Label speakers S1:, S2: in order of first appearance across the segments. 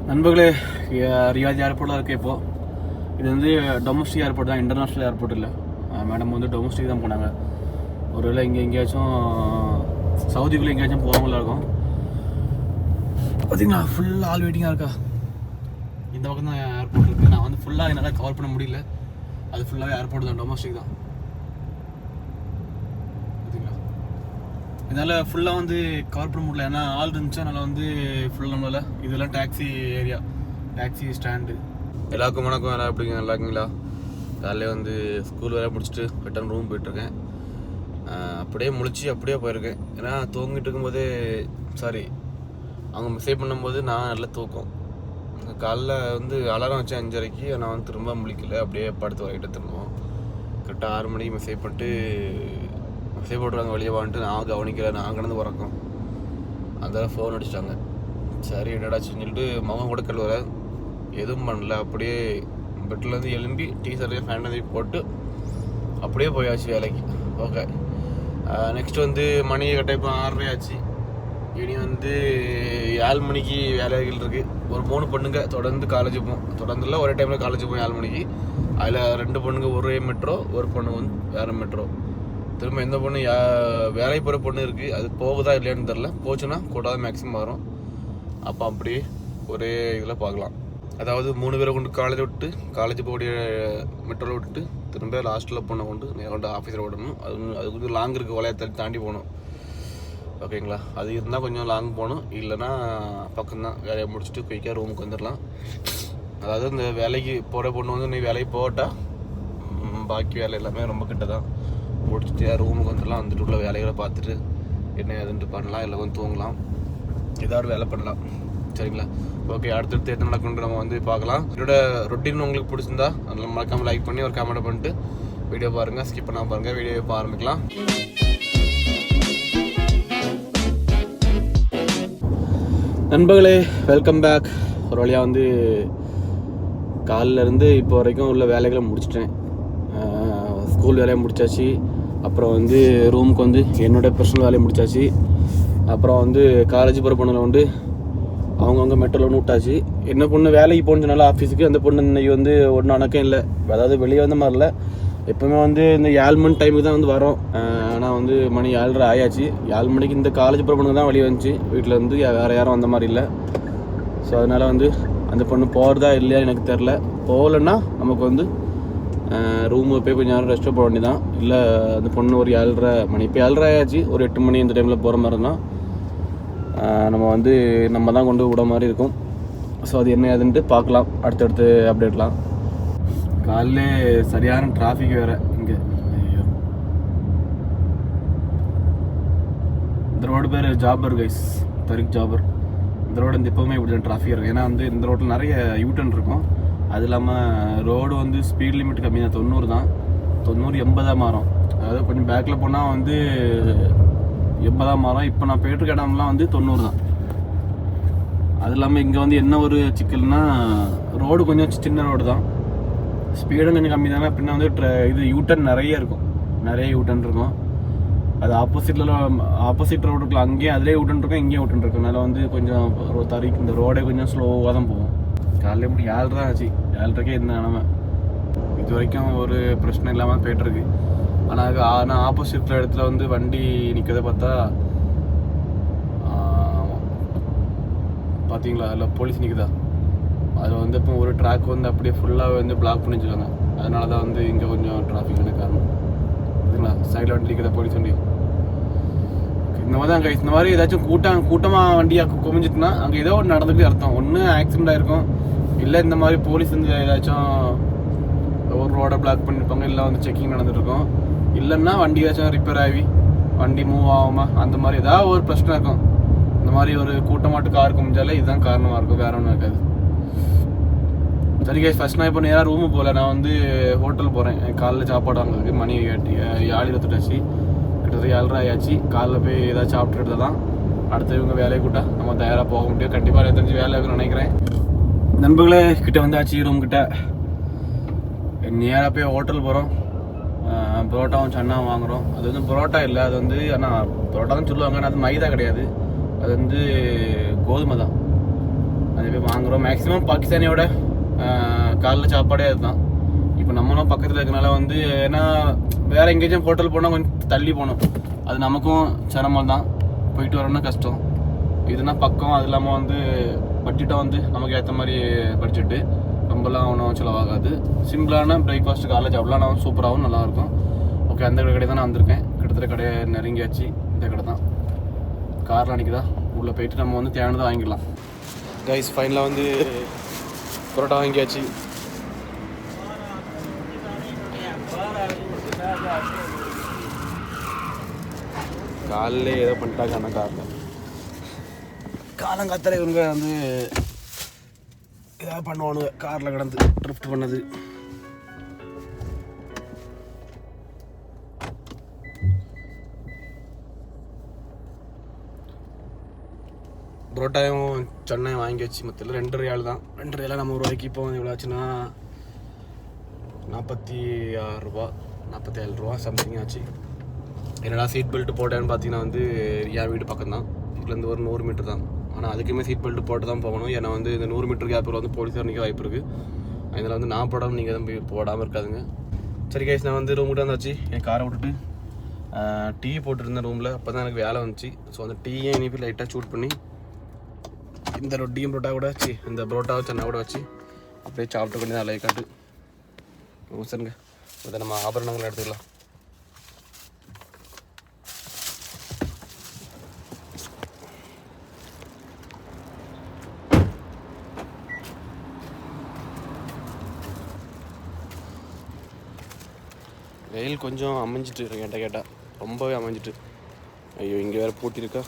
S1: நண்பர்களே, ரியாத் ஏர்போர்ட்டில் இருக்க இப்போது இது வந்து டொமஸ்டிக் ஏர்போர்ட் தான், இன்டர்நேஷ்னல் ஏர்போர்ட் இல்லை. மேடம் வந்து டொமஸ்டிக் தான் போனாங்க. ஒருவேளை இங்கே எங்கேயாச்சும் சவுதிக்குள்ளே எங்கேயாச்சும் போகிறவங்களா இருக்கும். பார்த்தீங்களா, ஃபுல்லாக ஆல் வெயிட்டிங்காக இருக்கா. இந்த பக்கம் தான் ஏர்போர்ட் இருக்குது. நான் வந்து ஃபுல்லாக என்னால் கவர் பண்ண முடியல. அது ஃபுல்லாகவே ஏர்போர்ட் தான், டொமஸ்டிக் தான். பார்த்தீங்களா, இதனால் ஃபுல்லாக வந்து கவர் பண்ண முடியல. ஏன்னா ஆள் இருந்துச்சு, அதனால் வந்து ஃபுல்லாக நம்மளால். இதெல்லாம் டாக்ஸி ஏரியா, டாக்ஸி ஸ்டாண்டு. எல்லாருக்கும் வணக்கம். எல்லாம் எப்படிங்க, நல்லா இருக்கீங்களா? காலையில் வந்து ஸ்கூல் வேலை முடிச்சுட்டு ரிட்டன் ரூம் போயிட்டுருக்கேன். அப்படியே முழிச்சு அப்படியே போயிருக்கேன். ஏன்னா தூங்கிட்டு இருக்கும்போதே அவங்க மெசேஜ் பண்ணும்போது நான் நல்லா தூக்கம். காலைல வந்து அலாரம் வச்சேன் 5:30க்கு. நான் வந்து திரும்ப முழிக்கல, அப்படியே படுத்து வரைக்கிட்ட திரும்பவும் கரெக்டாக 6 மணிக்கு மெசேஜ் போட்டுருவாங்க வெளியே வான்ட்டு. நான் கவனிக்கல, நான் கிடந்து உறக்கம். அதெல்லாம் ஃபோன் அடிச்சிட்டாங்க. சரி என்னடாச்சுன்னு சொல்லிட்டு மகன் கூட கழுவுற எதுவும் பண்ணல. அப்படியே பெட்லேருந்து எழும்பி டீஷர்ட்டையும் ஃபேண்டையும் போட்டு அப்படியே போயாச்சு வேலைக்கு. ஓகே, நெக்ஸ்ட் வந்து மணி கரெக்டாக இப்போ 6:30 ஆச்சு. இனி வந்து 7 மணிக்கு வேலைகள் இருக்குது. ஒரு 3 பொண்ணுங்க தொடர்ந்து காலேஜ் போகும். தொடர்ந்துல ஒரே டைமில் காலேஜ் போகும் 7 மணிக்கு. அதில் 2 பொண்ணுங்க ஒரே மெட்ரோ, ஒரு பொண்ணு வந்து வேறு மெட்ரோ. திரும்ப எந்த பொண்ணு வேலைக்கு போகிற பொண்ணு இருக்குது, அது போகுதா இல்லையான்னு தெரில. போச்சுன்னா கூட தான் மேக்ஸிமம் வரும். அப்போ அப்படியே ஒரே இதில் பார்க்கலாம். அதாவது 3 பேரை கொண்டு காலேஜ் விட்டு, காலேஜ் போடிய மெட்ரோவில் விட்டுட்டு திரும்ப லாஸ்ட்டில் பொண்ணை கொண்டு கொண்டு ஆஃபீஸில் விடணும். அது கொஞ்சம் லாங் இருக்குது, வளையத்தை தாண்டி போகணும். ஓகேங்களா, அது இருந்தால் கொஞ்சம் லாங் போகணும். இல்லைன்னா பக்கம்தான், வேலையை முடிச்சுட்டு குயிக்காக ரூமுக்கு வந்துடலாம். அதாவது இந்த வேலைக்கு போகிற பொண்ணு வந்து நீ வேலைக்கு போகட்டால் பாக்கி வேலை எல்லாமே ரொம்ப கிட்ட தான். முடிச்சுட்டு ரூமுக்கு வந்துடலாம். வந்துட்டு உள்ள வேலைகளை பார்த்துட்டு என்ன ஏதுன்ட்டு பண்ணலாம். இல்லை வந்து தூங்கலாம், ஏதாவது வேலை பண்ணலாம். சரிங்களா, ஓகே. அடுத்தடுத்து என்ன நடக்குன்னு நம்ம வந்து பார்க்கலாம். என்னோட ரொட்டீன் உங்களுக்கு பிடிச்சிருந்தா அதில் மறக்காமல் லைக் பண்ணி ஒரு கமெண்ட் பண்ணிட்டு வீடியோ பாருங்கள். ஸ்கிப் பண்ணாமல் பாருங்கள். வீடியோ இப்போ ஆரம்பிக்கலாம். நண்பர்களே, வெல்கம் பேக். ஒரு வழியாக வந்து காலிலேருந்து இப்போ வரைக்கும் உள்ள வேலைகளை முடிச்சிட்டேன். ஸ்கூல் வேலையை முடித்தாச்சு. அப்புறம் வந்து ரூமுக்கு வந்து என்னோடய பர்சனல் வேலையை முடித்தாச்சு. அப்புறம் வந்து காலேஜ் போகிற பொண்ணுங்களை வந்து அவங்கவுங்க மெட்ரோவில் விட்டாச்சு. என்ன பொண்ணு வேலைக்கு போனதுனால ஆஃபீஸுக்கு, அந்த பொண்ணு இன்னைக்கு வந்து ஒன்றும் அணக்கம் இல்லை. அதாவது வெளியே வந்த மாதிரி இல்லை. எப்போவுமே வந்து இந்த 7 மணி டைமுக்கு தான் வந்து வரோம். ஆனால் வந்து மணி 7:30 ஆயாச்சு. 7 மணிக்கு இந்த காலேஜ் போகிற பொண்ணுங்க தான் வெளியே வந்துச்சு. வீட்டில் இருந்து வேறு யாரும் வந்த மாதிரி இல்லை. ஸோ அதனால் வந்து அந்த பொண்ணு போகிறதா இல்லையா எனக்கு தெரில. போகலன்னா நமக்கு வந்து ரூமு போய் கொஞ்சம் நேரம் ரெஸ்ட் போக வேண்டியதான். இல்லை அந்த பொண்ணு ஒரு 7:30 மணி, இப்போ 7:30 ஆயாச்சு, ஒரு 8 மணி இந்த டைமில் போகிற மாதிரி இருந்தால் நம்ம தான் கொண்டு விட மாதிரி இருக்கும். ஸோ அது என்ன ஏதுன்ட்டு பார்க்கலாம், அடுத்தடுத்து அப்டேட்லாம். காலையிலே சரியான டிராஃபிக் வேறு இங்கே. இந்த ரோடு பேர் ஜாபர் கைஸ், தரிக் ஜாபர். இந்த ரோடு வந்து எப்போவுமே இப்படி தான் டிராஃபிக் இருக்கும். ஏன்னா வந்து இந்த ரோட்டில் நிறைய யூட்டன் இருக்கும். அது இல்லாமல் ரோடு வந்து ஸ்பீட் லிமிட் கம்மி தான், 90 தான். 90 80 மாறும். அதாவது கொஞ்சம் பேக்கில் போனால் வந்து 80 மாறும். இப்போ நான் போயிட்டுருக்க இடம்லாம் வந்து 90 தான். அது இல்லாமல் இங்கே வந்து என்ன ஒரு சிக்கல்னா, ரோடு கொஞ்சம் சின்ன ரோடு தான், ஸ்பீடும் கொஞ்சம் கம்மி தானே. பின்ன வந்து இது யூட்டன் நிறைய இருக்கும், நிறைய யூட்டன் இருக்கும். அது ஆப்போசிட் ரோடு இருக்குல்ல, அங்கேயும் அதிலே யூட்டன் இருக்கும், இங்கேயும் யூட்டன் இருக்கும். அதனால் வந்து கொஞ்சம் இந்த ரோடே கொஞ்சம் ஸ்லோவாக தான் போகும். காலையில் இப்படி 7:30 ஆச்சு. 7:30க்கே இந்த நிலமை. இது வரைக்கும் ஒரு பிரச்சனை இல்லாமல் போய்ட்டுருக்கு. ஆனால் ஆப்போசிட் இடத்துல வந்து வண்டி நிற்கிறத பார்த்தா பார்த்தீங்களா, அதில் போலீஸ் நிற்குதா. அதில் வந்து இப்போ ஒரு ட்ராக் வந்து அப்படியே ஃபுல்லாக வந்து பிளாக் பண்ணி வச்சுருக்காங்க. அதனால தான் வந்து இங்கே கொஞ்சம் டிராஃபிக்கான காரணம். பார்த்தீங்களா, சைடில் வண்டி நிற்கிறத போலீஸ் வண்டி. இந்த மாதிரி தான் கைஸ், இந்த மாதிரி ஏதாச்சும் கூட்டமாக வண்டியாக குமிஞ்சிட்டுனா அங்கே ஏதோ ஒன்று நடந்துகிட்டே அர்த்தம். ஒன்று ஆக்சிடென்ட் ஆகிருக்கும், இல்லை இந்த மாதிரி போலீஸ் வந்து ஏதாச்சும் ஒரு ரோடை பிளாக் பண்ணியிருப்பாங்க, இல்லை வந்து செக்கிங் நடந்துகிட்ருக்கோம். இல்லைன்னா வண்டி ஏதாச்சும் ரிப்பேர் ஆகி வண்டி மூவ் ஆகாமா, அந்த மாதிரி ஏதாவது ஒரு பிரச்சனை இருக்கும். இந்த மாதிரி ஒரு கூட்டமாட்டு கார் குமிஞ்சாலே இதுதான் காரணமாக இருக்கும், வேற ஒன்றும் இருக்காது. சரி கைஸ், ஃபர்ஸ்ட் நான் இப்போ நேராக ரூமு போகல, நான் வந்து ஹோட்டல் போகிறேன். காலைல சாப்பாடு வாங்குறதுக்கு. மணி 7:28 கிட்டத்தட்ட 7:30 ஆயாச்சு. காலைல போய் ஏதாச்சும் சாப்பிட்டுட்டு தான் அடுத்து இவங்க வேலையை கூட்டா நம்ம தயாராக போக முடியும். கண்டிப்பாக தெரிஞ்சு வேலை இருக்குன்னு நினைக்கிறேன். நண்பர்களே, கிட்ட வந்தாச்சு ரூம் கிட்ட. நேராக போய் ஹோட்டல் போகிறோம். பரோட்டாவும் சன்னாவும் வாங்குகிறோம். அது வந்து பரோட்டா இல்லை, அது வந்து ஆனால் பரோட்டா தான் சொல்லுவாங்க. ஆனால் அது மைதா கிடையாது, அது வந்து கோதுமை தான். அது போய் வாங்குகிறோம். மேக்ஸிமம் பாகிஸ்தானியோட காலைல சாப்பாடே அதுதான். இப்போ நம்மளும் பக்கத்தில் இருக்கனால வந்து ஏன்னா வேறு எங்கேயாச்சும் ஹோட்டல் போனால் கொஞ்சம் தள்ளி போகணும், அது நமக்கும் சிரமம் தான், போயிட்டு வரணும்னா கஷ்டம். இதுனா பக்கம், அது இல்லாமல் வந்து பட்ஜெட்டாக வந்து நமக்கு ஏற்ற மாதிரி பட்ஜெட்டு, ரொம்பலாம் ஒன்றும் செலவாகாது. சிம்பிளான பிரேக்ஃபாஸ்ட்டு காலேஜ் சாப்பிடலாம், சூப்பராகவும் நல்லாயிருக்கும். ஓகே, அந்த கடை தான் நான் வந்திருக்கேன். கிட்டத்தட்ட கடையை நெருங்கியாச்சு. இந்த கடை தான் காரில் அன்றைக்கி உள்ளே போயிட்டு நம்ம வந்து தேவையானதை வாங்கிக்கலாம். கைஸ் ஃபைனலாக வந்து பரோட்டா வாங்கியாச்சு. காலையிலே ஏதோ பண்ணிட்டாங்க ஆனால் காரில் காலங்காத்தால இவங்க வந்து ஏதாவது பண்ணுவானுங்க காரில் கிடந்து ட்ரிஃப்ட் பண்ணது. புரோட்டாயும் சென்னையும் வாங்கி வச்சு மொத்தத்தில் 2 ரியால் தான். 2 ரியாலாக நம்ம ரூபாய்க்கு இப்போ எவ்வளோ ஆச்சுன்னா 46 ரூபா 47 ரூபா சம்திங் ஆச்சு. என்னடா சீட் பெல்ட் போட்டேன்னு பார்த்தீங்கன்னா வந்து என் வீடு பக்கம் தான், இதுலேருந்து ஒரு 100 மீட்டர் தான். ஆனால் அதுக்குமே சீட் பெல்ட் போட்டு தான் போகணும். ஏன்னா வந்து இந்த 100 மீட்டர் கேப்பில் வந்து போலீஸார் நிற்க வாய்ப்பு இருக்குது. அதில் வந்து நான் போடாமல் நீங்கள் தான் போய் போடாமல் இருக்காதுங்க. சரி கைஸ், நான் வந்து ரூம் கிட்ட வந்தாச்சு. என் காரை விட்டுட்டு டீ போட்டுருந்தேன் ரூமில். அப்போ தான் எனக்கு வேலை வந்துச்சு. ஸோ அந்த டீயை இனிப்பி லைட்டாக சூட் பண்ணி இந்த ரொட்டியும் புரோட்டா கூட வச்சு, இந்த புரோட்டாவை சென்னா கூட வச்சு அப்படியே சாப்பிட்டு பண்ணி தான் லைக் காட்டு சரிங்க. இதை நம்ம ஆபரணங்களை எடுத்துக்கலாம். வெயில் கொஞ்சம் அமைஞ்சிட்டு கேட்டால் ரொம்பவே அமைஞ்சிட்டு. ஐயோ, இங்கே வேறு பூட்டியிருக்கா.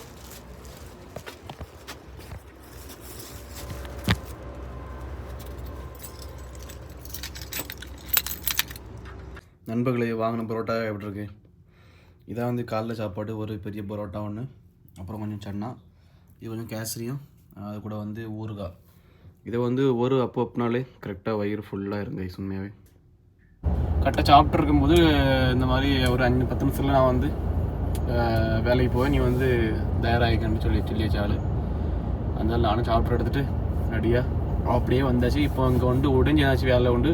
S1: நண்பர்களே, வாங்கின பரோட்டா எப்படி இருக்கு? இதான் வந்து காலைல சாப்பாடு. ஒரு பெரிய பரோட்டா ஒன்று, அப்புறம் கொஞ்சம் சன்னா, இது கொஞ்சம் கேசரியும், அது கூட வந்து ஊறுகாய். இதை வந்து ஒரு அப்போனாலே கரெக்டாக வயிறு ஃபுல்லாக இருங்க. உண்மையாகவே கரெக்டாக சாப்பிட்டு இருக்கும்போது இந்த மாதிரி ஒரு 5-10 நிமிஷத்தில் நான் வந்து வேலைக்கு போய் நீ வந்து தயாராகிக்கன்னு சொல்லியாச்சாள். அதனால நானும் சாப்பிட்டு எடுத்துகிட்டு ரெடியாக அப்படியே வந்தாச்சு. இப்போ இங்கே வந்து உடஞ்சாச்சு வேலை உண்டு.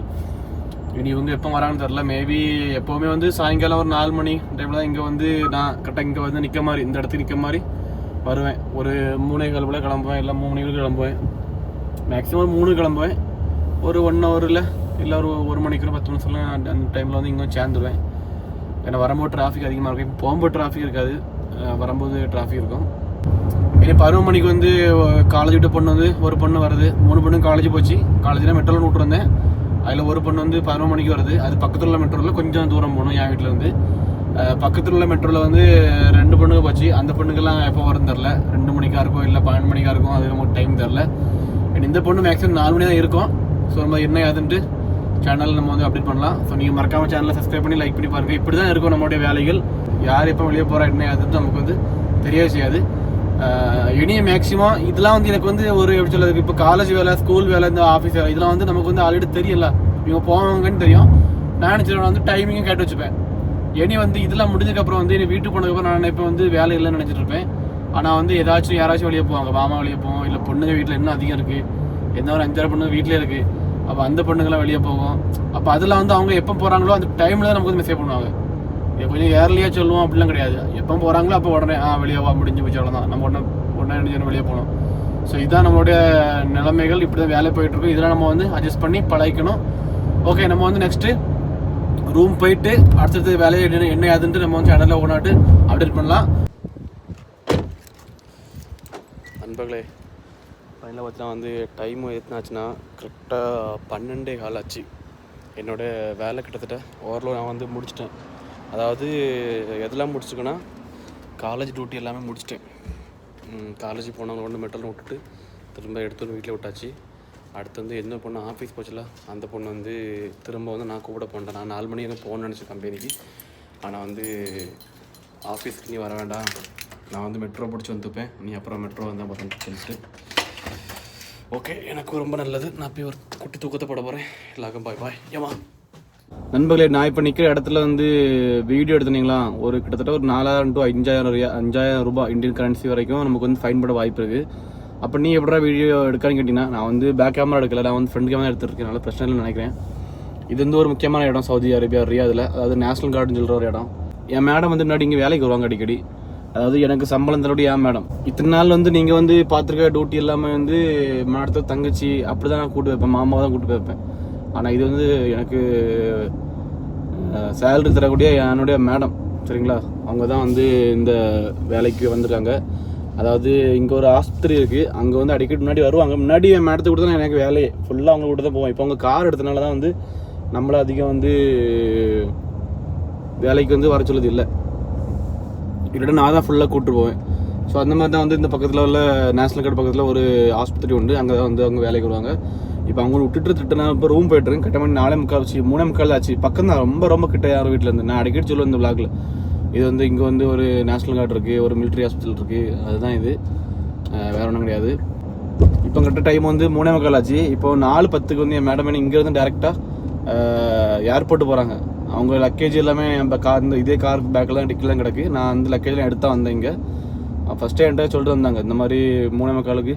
S1: இனி இவங்க எப்போ வராங்கன்னு தெரில. மேபி எப்போவுமே வந்து சாயங்காலம் ஒரு 4 மணி டைமில் தான் இங்கே வந்து நான் கரெக்டாக இங்கே வந்து நிற்க மாதிரி, இந்த இடத்துக்கு நிற்க மாதிரி வருவேன். ஒரு 3:15 போல் கிளம்புவேன், இல்லை 3 மணிக்கு கிளம்புவேன். மேக்ஸிமம் 3 கிளம்புவேன். ஒரு 1 ஹவரில் இல்லை ஒரு 1 மணிக்கு 10 நிமிஷம்ல அந்த டைமில் வந்து இங்கே சேர்ந்துருவேன். ஏன்னா வரும்போது டிராஃபிக் அதிகமாக இருக்கும். இப்போ போகும்போது டிராஃபிக் இருக்காது, வரும்போது டிராஃபிக் இருக்கும். இனி 11 மணிக்கு வந்து காலேஜ் விட்ட பொண்ணு வந்து ஒரு பொண்ணு வருது. 3 பொண்ணு காலேஜ் போச்சு. காலேஜில் மெட்ரோவில் விட்டு வந்தேன். அதில் ஒரு பொண்ணு வந்து 11 மணிக்கு வருது. அது பக்கத்தில் உள்ள மெட்ரோவில் கொஞ்சம் தூரம் போகணும் என் வீட்டில் இருந்து. பக்கத்தில் உள்ள மெட்ரோவில் வந்து 2 பொண்ணுங்க போச்சு. அந்த பொண்ணுக்கெல்லாம் எப்போ வரும் தெரில. 2 மணிக்காக இருக்கும், இல்லை 12 மணிக்காக இருக்கும், அது நமக்கு டைம் தெரில. இந்த பொண்ணு மேக்ஸிமம் 4 மணி தான் இருக்கும். ஸோ நம்ம என்ன ஏதுன்ட்டு சேனலில் நம்ம வந்து அப்டேட் பண்ணலாம். ஸோ நீங்கள் மறக்காமல் சேனலை சப்ஸ்கிரைப் பண்ணி லைக் பண்ணி பாருங்கள். இப்படி தான் இருக்கும் நம்மளுடைய வேலைகள். யார் எப்போ வெளியே போகிறா என்ன ஏதுன்ட்டு நமக்கு வந்து தெரியவே செய்யாது. இனிய மேக்ஸிமம் இதெல்லாம் வந்து எனக்கு வந்து ஒரு எப்படி சொல்லுறதுக்கு, இப்போ காலேஜ் வேலை, ஸ்கூல் வேலை, இந்த ஆஃபீஸ் வேலை, இதெல்லாம் வந்து நமக்கு வந்து ஆல்ரெடி தெரியல. இவங்க போவாங்கன்னு தெரியும். நான் நினச்சிருவேன் வந்து டைமிங்கும் கேட்டு வச்சுப்பேன். இனி வந்து இதெல்லாம் முடிஞ்சதுக்கப்புறம் வந்து இனி வீட்டுக்கு போனதுக்கப்புறம் நான் இப்போ வந்து வேலை இல்லைன்னு நினச்சிட்டு இருப்பேன். ஆனால் வந்து யாராச்சும் வெளியே போவாங்க, மாமா வெளியே போவோம், இல்லை பொண்ணுங்க வீட்டில் இன்னும் அதிகம் இருக்குது, என்ன ஒரு 5-6 பொண்ணுங்க வீட்டிலே இருக்குது. அப்போ அந்த பொண்ணுங்களாம் வெளியே போவோம். அப்போ அதில் வந்து அவங்க எப்போ போகிறாங்களோ அந்த டைமில் தான் நமக்கு வந்து மெசேஜ் பண்ணுவாங்க. கொஞ்சம் ஏர்லியாக சொல்லுவோம் அப்படிலாம் கிடையாது. எப்போ போகிறாங்களோ அப்போ உடனே வெளியே முடிஞ்சு போச்சு, அவ்வளோதான். நம்ம உடனே வெளியே போகணும். ஸோ இதுதான் நம்மளுடைய நிலைமைகள். இப்படி தான் வேலை போயிட்டுருக்கும். இதெல்லாம் நம்ம வந்து அட்ஜஸ்ட் பண்ணி பழகிக்கணும். ஓகே, நம்ம வந்து நெக்ஸ்ட்டு ரூம் போயிட்டு அடுத்தது வேலையை என்ன ஏதுன்ட்டு நம்ம வந்து சேனலில் ஒன்றாட்டு அப்டேட் பண்ணலாம். நண்பர்களே, ஃபைனலாக பார்த்தீங்கன்னா வந்து டைம் எத்தனாச்சுன்னா கரெக்டாக 12:15 ஆச்சு. என்னோடய வேலை கிட்டத்தட்ட ஓரளவு நான் வந்து முடிச்சிட்டேன். அதாவது எதெல்லாம் முடிச்சுக்கன்னா காலேஜ் டியூட்டி எல்லாமே முடிச்சிட்டேன். காலேஜ் போனவங்க கொண்டு மெட்ரோவில் விட்டுட்டு திரும்ப எடுத்து வந்து வீட்டில் விட்டாச்சு. அடுத்து வந்து என்ன பொண்ணு ஆஃபீஸ் போச்சுல, அந்த பொண்ணு வந்து திரும்ப வந்து நான் கூட போனேன். நான் 4 மணி என்ன போகணுன்னு நினச்சேன் கம்பெனிக்கு. ஆனால் வந்து ஆஃபீஸ்க்கு நீ வர வேண்டாம், நான் வந்து மெட்ரோ பிடிச்சி வந்துப்பேன், நீ அப்புறம் மெட்ரோ வந்தால் பார்த்து சொல்லிட்டு. ஓகே, எனக்கு ரொம்ப நல்லது. நான் போய் ஒரு குட்டி தூக்கத்தை போட போகிறேன். எல்லாருக்கும் பாய் பாய். ஏமா நண்பர்களே, நான் இப்போ நிற்கிற இடத்துல வந்து வீடியோ எடுத்துனீங்களா, ஒரு கிட்டத்தட்ட ஒரு 4000 to 5000 ரூபாய் இந்தியன் கரன்சி வரைக்கும் நமக்கு வந்து ஃபைன் போட வாய்ப்பு இருக்குது. அப்போ நீ எப்படா வீடியோ எடுக்கான்னு கேட்டிங்கன்னா, நான் வந்து பேக் கேமரா எடுக்கல, நான் வந்து ஃப்ரண்ட் கேமரா எடுத்துருக்கேன், அதனால பிரச்சனை இல்லைன்னு நினைக்கிறேன். இது வந்து ஒரு முக்கியமான இடம் சவுதி அரேபியா ரியாதில், அதாவது நேஷனல் கார்டுன்னு சொல்கிற ஒரு இடம். என் மேடம் வந்து முன்னாடி இங்கே வேலைக்கு வருவாங்க அடிக்கடி, அதாவது எனக்கு சம்பளம் தரக்கூடிய என் மேடம். இத்தனை நாள் வந்து நீங்கள் வந்து பார்த்துருக்க டியூட்டி எல்லாமே வந்து மேடத்தை தங்கச்சி அப்படி தான் நான் கூட்டு வைப்பேன், மாமாவை தான் கூட்டு வைப்பேன். ஆனால் இது வந்து எனக்கு சேலரி தரக்கூடிய என்னுடைய மேடம், சரிங்களா? அவங்க தான் வந்து இந்த வேலைக்கு வந்திருக்காங்க. அதாவது இங்கே ஒரு ஆஸ்பத்திரி இருக்குது, அங்கே வந்து அடிக்கடி முன்னாடி வருவாங்க. முன்னாடி என் மேடத்தை கூட தான் எனக்கு வேலையே ஃபுல்லாக அவங்க கூட தான் போவோம். இப்போ அவங்க கார் எடுத்தனால தான் வந்து நம்மளை அதிகம் வந்து வேலைக்கு வந்து வர சொல்லுது இல்லை, இல்லைன்னா நான் தான் ஃபுல்லாக கூப்பிட்டு போவேன். ஸோ அந்த மாதிரி தான் வந்து இந்த பக்கத்தில் உள்ள நேஷனல் கார்டு பக்கத்தில் ஒரு ஆஸ்பத்திரி உண்டு, அங்கே தான் வந்து அவங்க வேலைக்கு வருவாங்க. இப்போ அவங்க விட்டுட்டு நான் இப்போ ரூம் போய்ட்டுருக்கேன். கட்ட மணி 4:45 ஆச்சு, 3:45 ஆச்சு. பக்கம் தான், ரொம்ப ரொம்ப கிட்ட யாரும் வீட்டில் இருந்து. நான் அடிக்கடி சொல்லுவேன் இந்த விளாகில், இது வந்து இங்கே வந்து ஒரு நேஷனல் கார்டு இருக்குது, ஒரு மிலிட்ரி ஹாஸ்பிட்டல் இருக்குது, அதுதான் இது, வேறு ஒன்றும் கிடையாது. இப்போ கரெக்டாக டைம் வந்து 3:45 ஆச்சு. இப்போ 4:10 வந்து என் மேடம் இங்கேருந்து டேரெக்டாக ஏர்போர்ட்டு போகிறாங்க. அவங்க லக்கேஜ் எல்லாமே நம்ம கார், இந்த இதே கார் பேக்கெலாம் டிக்கிலாம் கிடக்கு. நான் அந்த லக்கேஜ்லாம் எடுத்து வந்தேன் இங்கே. ஃபஸ்ட்டே என்கிட்ட சொல்லிட்டு வந்தாங்க, இந்த மாதிரி 3:45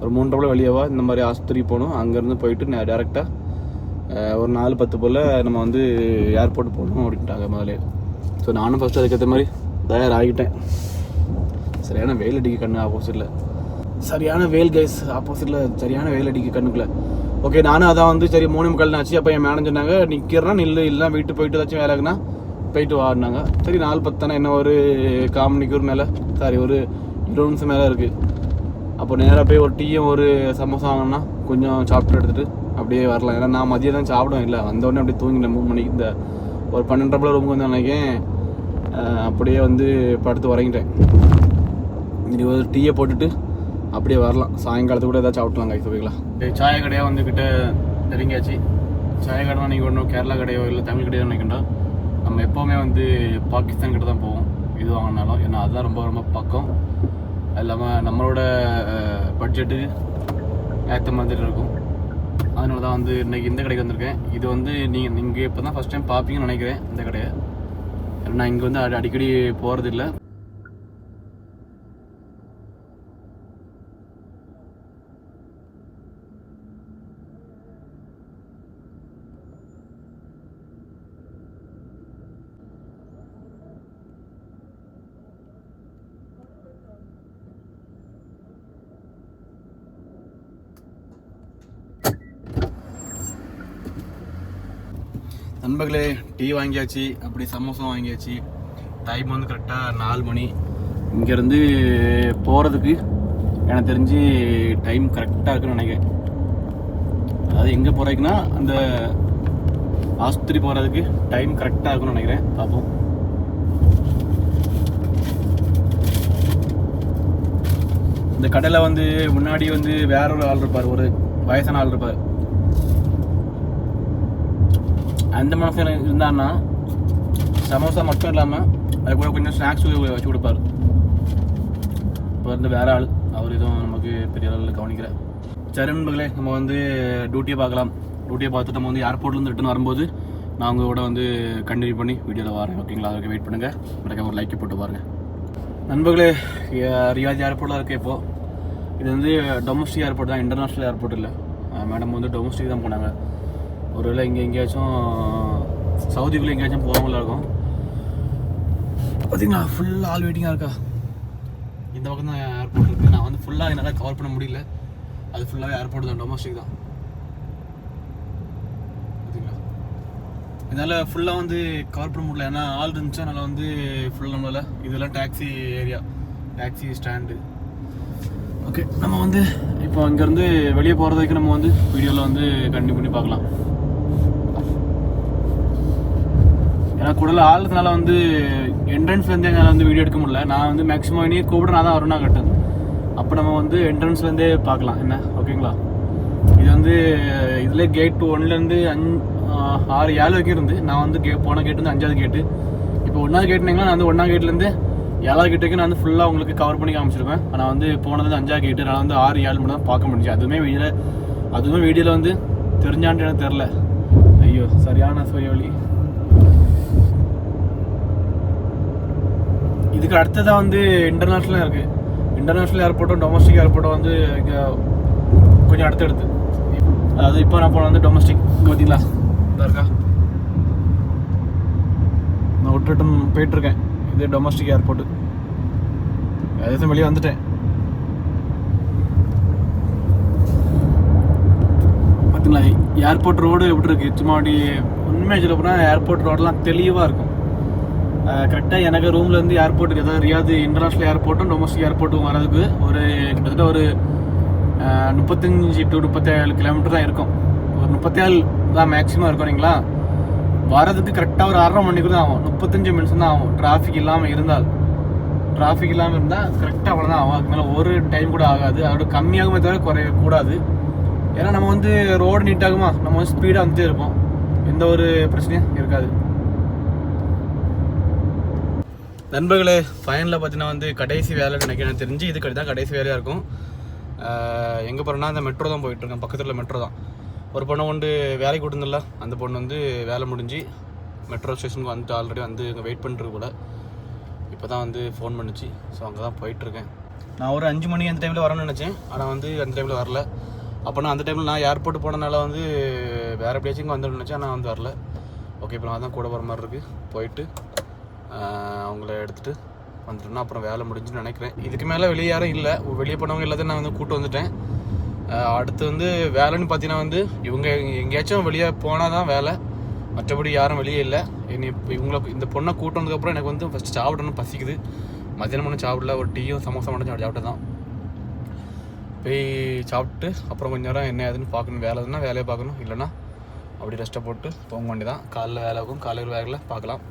S1: ஒரு 3:30 வெளியேவா இந்த மாதிரி ஆஸ்பத்திரி போகணும், அங்கேருந்து போயிட்டு நான் டேரெக்டாக ஒரு 4:10 போல் நம்ம வந்து ஏர்போர்ட் போகணும் அப்படின்ட்டாங்க முதலே. ஸோ நானும் ஃபஸ்ட்டு அதுக்கேற்ற மாதிரி தயாராகிட்டேன். சரியான வெயில் அடிக்க கண்ணு ஆப்போசிட்டில், சரியான வெயில் கைஸ், ஆப்போசிட்டில் சரியான வெயில் அடிக்க கண்ணுக்குள்ளே. ஓகே, நானும் அதான் வந்து சரி 3:45 ஆச்சு. அப்போ என் மேடம் சொன்னாங்க, நிற்கிறனா நில்லு, இல்லை வீட்டு போயிட்டு ஏதாச்சும் வேலைக்குன்னா போயிட்டு வாடினாங்க. சரி 4:10 தானே, என்ன ஒரு 1/4 மணிக்கூர் மேலே, சாரி ஒரு 20 நிமிஷம் மேலே இருக்குது. அப்போ நேராக போய் ஒரு டீயும் ஒரு சமோசா வாங்கினா கொஞ்சம் சாப்பிட்டு எடுத்துகிட்டு அப்படியே வரலாம். ஏன்னா நான் மதியம் தான் சாப்பிடுவேன், இல்லை வந்தோடனே அப்படியே தூங்கினேன் 3 மணிக்கு. இந்த ஒரு 12:30 ரூமுக்கு வந்து நினைக்கிறேன், அப்படியே வந்து படுத்து உறங்கிட்டேன். இது ஒரு டீயை போட்டுட்டு அப்படியே வரலாம், சாயங்காலத்துக்கு கூட ஏதாவது சாப்பிட்லாம் கைஸ். ஓகேங்களா, சாய கடையாக வந்து கிட்ட நெருங்கியாச்சு. சாய கடைனா நீங்கள் ஒன்றும் கேரளா கடையோ இல்லை தமிழ் கடையோ நினைக்கின்றா, நம்ம எப்போவுமே வந்து பாகிஸ்தான் கிட்ட தான் போவோம் இது வாங்கினாலும். ஏன்னா அதுதான் ரொம்ப ரொம்ப பக்கம், அது இல்லாமல் நம்மளோட பட்ஜெட்டுக்கு ஏற்ற மாதிரி இருக்கும். அதனால தான் வந்து இன்றைக்கி இந்த கடைக்கு வந்திருக்கேன். இது வந்து நீங்கள் இப்போ தான் ஃபஸ்ட் டைம் பார்ப்பீங்கன்னு நினைக்கிறேன் இந்த கடையை. ஏன்னா இங்கே வந்து அடிக்கடி போகிறதில்ல. நண்பர்களே, டீ வாங்கியாச்சு, அப்படி சமோசா வாங்கியாச்சு. டைம் வந்து கரெக்டாக 4 மணி. இங்கேருந்து போகிறதுக்கு எனக்கு தெரிஞ்சு டைம் கரெக்டாக இருக்குன்னு நினைக்கிறேன். அதாவது எங்கே போகிறதுக்குன்னா அந்த ஆஸ்பத்திரி போகிறதுக்கு டைம் கரெக்டாக இருக்குன்னு நினைக்கிறேன். பார்ப்போம். இந்த கடையில் வந்து முன்னாடி வந்து வேற ஒரு ஆள் இருப்பார், ஒரு வயசான ஆள் இருப்பார். அந்த மனசு இருந்தான்னா சமோசா மட்டும் இல்லாமல் அது கூட கொஞ்சம் ஸ்நாக்ஸ் வச்சு கொடுப்பார். இப்போ வந்து வேற ஆள், அவர் எதுவும் நமக்கு பெரிய அளவில் கவனிக்கிற. சரி நண்பர்களே, நம்ம வந்து டியூட்டியை பார்க்கலாம். டியூட்டியை பார்த்துட்டு நம்ம வந்து ஏர்போர்ட்லேருந்து ரிட்டன் வரும்போது நான் உங்கள் கூட வந்து கண்டினியூ பண்ணி வீடியோவில் வரேன். ஓகேங்களா, அதுக்கு வெயிட் பண்ணுங்கள். மறக்காம ஒரு லைக்கை போட்டு பாருங்கள். நண்பர்களே, ரியாத் ஏர்போர்ட்டில் இருக்க இப்போது இது வந்து டொமஸ்டிக் ஏர்போர்ட் தான், இன்டர்நேஷ்னல் ஏர்போர்ட் இல்லை. மேடம் வந்து டொமஸ்டிக் தான் போனாங்க. ஒருவேளை இங்கே எங்கேயாச்சும் சவுதிக்குள்ளே எங்கேயாச்சும் போகிறவங்களா இருக்கும். பார்த்தீங்களா, ஃபுல்லாக ஆள் வெயிட்டிங்காக இருக்கா. இந்த பக்கம் தான் ஏர்போர்ட் இருக்குது. நான் வந்து ஃபுல்லாக என்னால் கவர் பண்ண முடியல, அது ஃபுல்லாகவே ஏர்போர்ட் தான், டொமஸ்டிக் தான். பார்த்தீங்களா, இதனால் ஃபுல்லாக வந்து கவர் பண்ண முடியல, ஏன்னா ஆள் இருந்துச்சு. அதனால் வந்து ஃபுல்லாக நம்மளால் இதெல்லாம் taxi area, taxi stand. Okay, நம்ம வந்து இப்போ இங்கேருந்து வெளியே போகிறதுக்கு நம்ம வந்து வீடியோவில் வந்து கண்டினியூ பண்ணி பார்க்கலாம். ஏன்னா கூடல ஆளுனால வந்து என்ட்ரன்ஸ்லேருந்தே என்னால் வந்து வீடியோ எடுக்க முடியல. நான் வந்து மேக்ஸிமம் இனி கூப்பிட நான் தான் வரணும் கட்டேன். அப்போ நம்ம வந்து என்ட்ரன்ஸ்லேருந்தே பார்க்கலாம் என்ன. ஓகேங்களா, இது வந்து இதில் கேட் 1லேருந்து 6, 7 வரைக்கும் இருந்து. நான் வந்து போன கேட்டு வந்து 5வது கேட்டு. இப்போ 1வது கேட்டுனீங்கன்னா நான் வந்து 1ஆம் கேட்லேருந்து 7வது கேட்டு வரைக்கும் நான் வந்து ஃபுல்லாக உங்களுக்கு கவர் பண்ணி காமிச்சிருப்பேன். ஆனால் வந்து போனது 5வது கேட்டு, நான் வந்து 6, 7 மட்டும் தான் பார்க்க முடிஞ்சு. அதுவுமே வீடியோவில் வந்து தெரிஞ்சான்ட்டு எனக்கு தெரில. ஐயோ, சரியான சுயவழி. இதுக்கு அடுத்ததான் வந்து இன்டர்நேஷ்னலாக இருக்குது.
S2: இன்டர்நேஷ்னல் ஏர்போர்ட்டும் டொமஸ்டிக் ஏர்போர்ட்டும் வந்து இங்கே கொஞ்சம் அடுத்தடுத்து. அதாவது இப்போ நான் போன வந்து டொமஸ்டிக் பார்த்தீங்களா இதாக இருக்கா, நான் விட்டுட்டு போயிட்டுருக்கேன். இது டொமஸ்டிக் ஏர்போர்ட்டு. எதுவும் வெளியே வந்துட்டேன். பார்த்தீங்களா ஏர்போர்ட் ரோடு எப்படி இருக்குது, சும்மா அப்படி உண்மையாக சொல்ல போனால் ஏர்போர்ட் ரோடெலாம் தெளிவாக இருக்கும். கரெக்டாக எனக்கு ரூம்லேருந்து ஏர்போர்ட்டுக்கு, அதாவது ரியாத் இன்டர்நேஷ்னல் ஏர்போர்ட்டும் டொமஸ்டிக் ஏர்போர்ட்டும் வரதுக்கு ஒரு கிட்டத்தட்ட ஒரு 35 to 37 கிலோமீட்டர் தான் இருக்கும். ஒரு 37 தான் மேக்ஸிமம் இருக்கும் இல்லைங்களா. வரதுக்கு கரெக்டாக ஒரு 1/2 மணிக்கூர் தான் ஆகும், 35 மினிட்ஸ் தான் ஆகும். டிராஃபிக் இல்லாமல் இருந்தால் கரெக்டாக அவ்வளோதான் ஆகும். அதுக்கு மேலே ஒரு டைம் கூட ஆகாது. அதோட கம்மியாகுமே தவிர குறையக்கூடாது. ஏன்னா நம்ம வந்து ரோடு நீட்டாகுமா, நம்ம வந்து ஸ்பீடாக வந்துட்டே இருப்போம், எந்த ஒரு பிரச்சனையும் இருக்காது. நண்பர்களே, ஃபைனலில் பார்த்தீங்கன்னா வந்து கடைசி வேலை நினைக்கிறேன், தெரிஞ்சு இது தான் கடைசி வேலையாக இருக்கும். எங்கே போகிறேன்னா அந்த மெட்ரோ தான் போயிட்டுருக்கேன், பக்கத்தில் மெட்ரோ தான். ஒரு பொண்ணை கொண்டு வேலைக்கு விட்டுருந்தில்ல, அந்த பொண்ணு வந்து வேலை முடிஞ்சு மெட்ரோ ஸ்டேஷனுக்கு வந்துட்டு ஆல்ரெடி வந்து இங்கே வெயிட் பண்ணிட்டு போல. இப்போ தான் வந்து ஃபோன் பண்ணிச்சு. ஸோ அங்கே தான் போயிட்டுருக்கேன். நான் ஒரு 5 மணி அந்த டைமில் வரணும்னு நினச்சேன், ஆனால் வந்து அந்த டைமில் வரல. அப்போ நான் அந்த டைமில் நான் ஏர்போர்ட் போனனால வந்து வேறு எப்படியாச்சும் இங்கே வந்துடணும்னு நினச்சேன், ஆனால் வந்து வரல. ஓகே, இப்போ நான் தான் கூட வர மாதிரி இருக்குது. போயிட்டு அவங்கள எடுத்துகிட்டு வந்துட்டோம்னா அப்புறம் வேலை முடிஞ்சுன்னு நினைக்கிறேன். இதுக்கு மேலே வெளியே யாரும் இல்லை, வெளியே போனவங்க எல்லாத்தையும் நான் வந்து கூப்பிட்டு வந்துட்டேன். அடுத்து வந்து வேலைன்னு பார்த்தீங்கன்னா வந்து இவங்க எங்கேயாச்சும் வெளியே போனால் தான் வேலை, மற்றபடி யாரும் வெளியே இல்லை. இப்போ இந்த பொண்ணை கூட்டு வந்ததுக்கப்புறம் எனக்கு வந்து ஃபஸ்ட்டு சாப்பிடணும், பசிக்குது. மத்தியானம் ஒன்றும் சாப்பிடல, ஒரு டீயும் சமோசா மட்டும் சாப்பிட்டு தான் போய் சாப்பிட்டு அப்புறம் கொஞ்சம் நேரம் என்ன ஏதுன்னு பார்க்கணும். வேலை எதுனா வேலையை பார்க்கணும், இல்லைன்னா அப்படி ரெஸ்ட்டை போட்டு போக வேண்டி தான். காலைல வேலை ஆகும், காலையில் வேலை பார்க்கலாம்.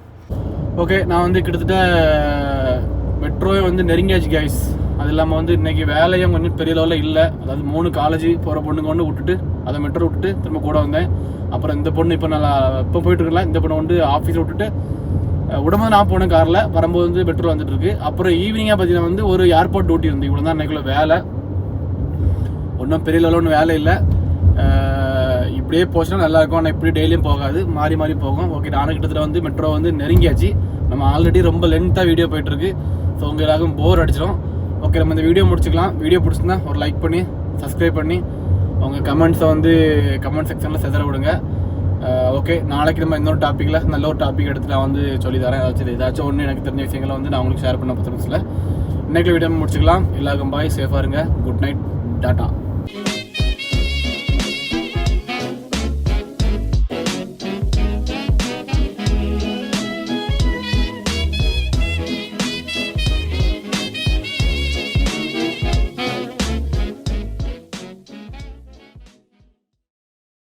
S2: ஓகே, நான் வந்து கிட்டத்தட்ட மெட்ரோவே வந்து நெருங்கியாச்சு கைஸ். அது இல்லாமல் வந்து இன்றைக்கி வேலையும் கொஞ்சம் பெரிய லெவலில் இல்லை. அதாவது 3 காலேஜ் போகிற பொண்ணுங்க வந்து விட்டுட்டு அதை மெட்ரோ விட்டுட்டு திரும்ப கூட வந்தேன். அப்புறம் இந்த பொண்ணு இப்போ நல்லா இப்போ போயிட்டுருக்கலாம். இந்த பொண்ணு வந்து ஆஃபீஸில் விட்டுட்டு விடும்போது நான் போனேன் காரில், வரும்போது வந்து மெட்ரோ வந்துட்டுருக்கு. அப்புறம் ஈவினிங்காக பார்த்தீங்கன்னா வந்து ஒரு ஏர்போர்ட் டியூட்டி இருந்து, இவ்வளோ தான் இன்றைக்குள்ள வேலை. ஒன்றும் பெரிய லெவலில் ஒன்றும் வேலை இல்லை. இப்படியே போச்சுன்னா நல்லாயிருக்கும், ஆனால் இப்படி டெய்லியும் போகாது, மாறி மாறி போகும். ஓகே, நானும் கிட்டத்தட்ட வந்து மெட்ரோ வந்து நெருங்கியாச்சு. நம்ம ஆல்ரெடி ரொம்ப லென்த்தாக வீடியோ போயிட்டுருக்கு. ஸோ உங்கள் எல்லாருக்கும் போர் அடிச்சிடும். ஓகே, நம்ம இந்த வீடியோ முடிச்சுக்கலாம். வீடியோ பிடிச்சிருந்தா ஒரு லைக் பண்ணி சப்ஸ்கிரைப் பண்ணி உங்கள் கமெண்ட்ஸை வந்து கமெண்ட் செக்ஷனில் செதற விடுங்க. ஓகே, நாளைக்கு நம்ம இன்னொரு டாப்பிக்கில் நல்ல ஒரு டாபிக் எடுத்து நான் வந்து சொல்லி தரேன். ஏதாச்சும் ஒன்று எனக்கு தெரிஞ்ச விஷயங்களை வந்து நான் உங்களுக்கு ஷேர் பண்ண பத்திரத்தில் இன்றைக்கி வீடியோ முடிச்சுக்கலாம். எல்லாருக்கும் பாய், சேஃபாக இருங்க, குட் நைட், டாட்டா.